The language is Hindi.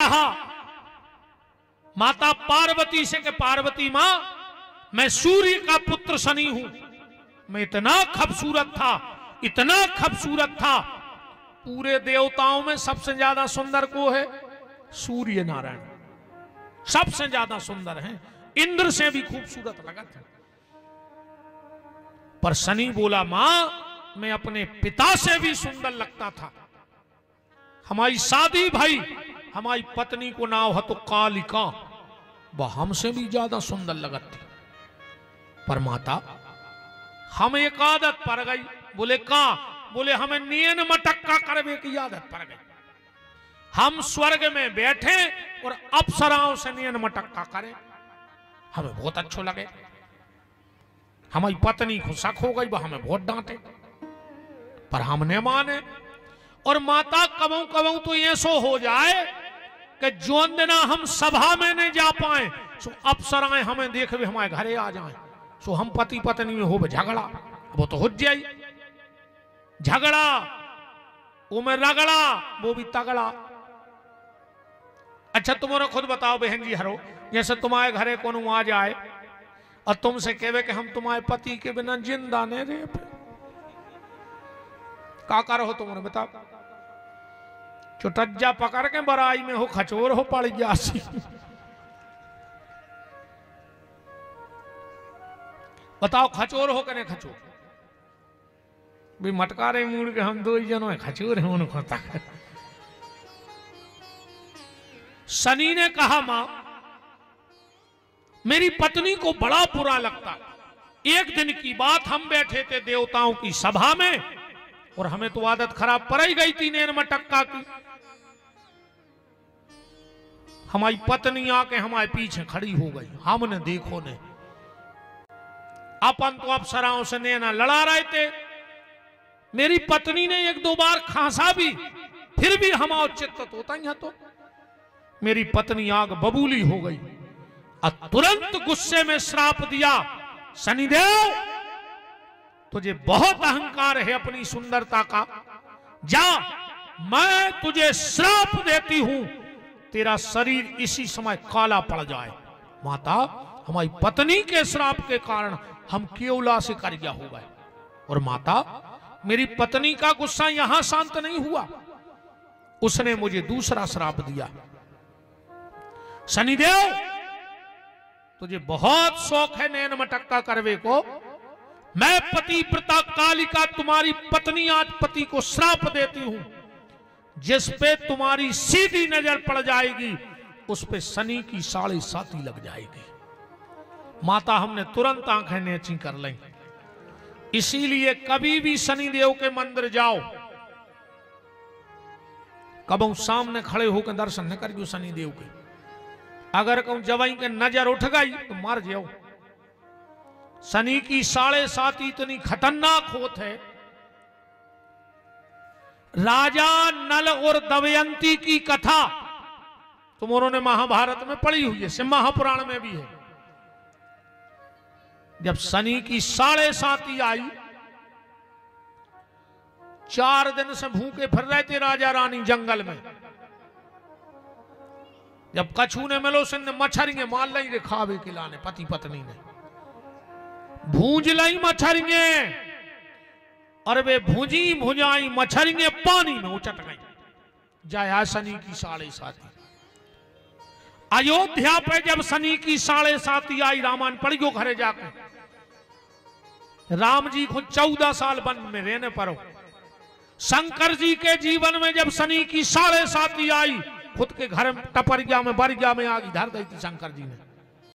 कहा माता पार्वती से कि पार्वती मां, मैं सूर्य का पुत्र शनि हूं, मैं इतना खूबसूरत था, इतना खूबसूरत था, पूरे देवताओं में सबसे ज्यादा सुंदर को है सूर्य नारायण, सबसे ज्यादा सुंदर हैं, इंद्र से भी खूबसूरत लगा था। पर शनि बोला मां, मैं अपने पिता से भी सुंदर लगता था, हमारी शादी भाई, हमारी पत्नी को नाम है तो कालिका, वह हमसे भी ज्यादा सुंदर लगत थी। पर माता हम एक आदत पड़ गई। बोले का? बोले हमें नियन मटक्का करवे की आदत पड़ गई। हम स्वर्ग में बैठे और अप्सराओं से नियन मटक्का करें, हमें बहुत अच्छो लगे। हमारी पत्नी को शक हो गई, वह हमें बहुत डांटे, पर हमने माने। और माता कबू कबू तो ये सो हो जाए कि जोन दिना हम सभा में नहीं जा पाए, सो अप्सराएं हमें देख भी हमारे घरे आ जाएं, सो हम पति पत्नी में हो झगड़ा, वो तो हो जाए झगड़ा, वो में रगड़ा, वो भी तगड़ा। अच्छा तुम्हारा खुद बताओ बहन जी हरो, जैसे तुम्हारे घरे कोनो आ जाए और तुमसे कहे कि हम तुम्हारे पति के बिना जिंदा नहीं रह पे, का करो तुम्हारे बताओ? चुटज्जा पकड़ के बराई में हो खचोर हो पड़ गया सी। बताओ खचोर हो कि नहीं खचोर? भी मटकारे मूड के हम दो ही जनों है, खचोर है उनको तक। शनि ने कहा मां, मेरी पत्नी को बड़ा बुरा लगता। एक दिन की बात, हम बैठे थे देवताओं की सभा में और हमें तो आदत खराब पड़ ही गई थी नेर मटक्का की। हमारी पत्नी आके हमारे पीछे खड़ी हो गई, हमने देखो ने, अपन तो अप्सराओं से नैना लड़ा रहे थे, मेरी पत्नी ने एक दो बार खांसा भी, फिर भी हमारा चित्त होता ही है। तो मेरी पत्नी आग बबूली हो गई और तुरंत गुस्से में श्राप दिया, शनिदेव तुझे बहुत अहंकार है अपनी सुंदरता का, जा मैं तुझे श्राप देती हूं, तेरा शरीर इसी समय काला पड़ जाए। माता हमारी पत्नी के श्राप के कारण हम केवला से कर्या हो गए। और माता मेरी पत्नी का गुस्सा यहां शांत नहीं हुआ, उसने मुझे दूसरा श्राप दिया, शनिदेव तुझे बहुत शौक है नैन मटक्का करवे को, मैं पतिव्रता कालिका तुम्हारी पत्नी आज पति को श्राप देती हूं, जिस पे तुम्हारी सीधी नजर पड़ जाएगी उस पे शनि की 7.5 लग जाएगी। माता हमने तुरंत आंखें नीची कर ली। इसीलिए कभी भी शनि देव के मंदिर जाओ, कबू सामने खड़े होकर दर्शन न करियो शनि देव के। अगर कहूं जवाई के नजर उठ गई तो मर जाओ। शनि की 7.5 इतनी खतरनाक होत है। राजा नल और दमयंती की कथा तुमों ने महाभारत में पढ़ी हुई है, सिंहापुराण में भी है। जब शनि की 7.5 आई, 4 दिन से भूखे फिर रहे थे राजा रानी जंगल में। जब कछू ने मिलो सिंह मच्छरियां मार लाई रे खावे खिलाने, पति पत्नी ने भूंज लाई मच्छरियां, और वे भूंजी भुजाई मच्छरियां पानी में उचट गई। जाया शनि की 7.5। अयोध्या पे जब शनि की 7.5 आई, रामायण पढ़ियो घरे जाकर, राम जी को 14 साल वन में रहने पर। शंकर जी के जीवन में जब शनि की 7.5 आई, खुद के घर टपरिया में बरिया में आग धर दी थी शंकर जी ने।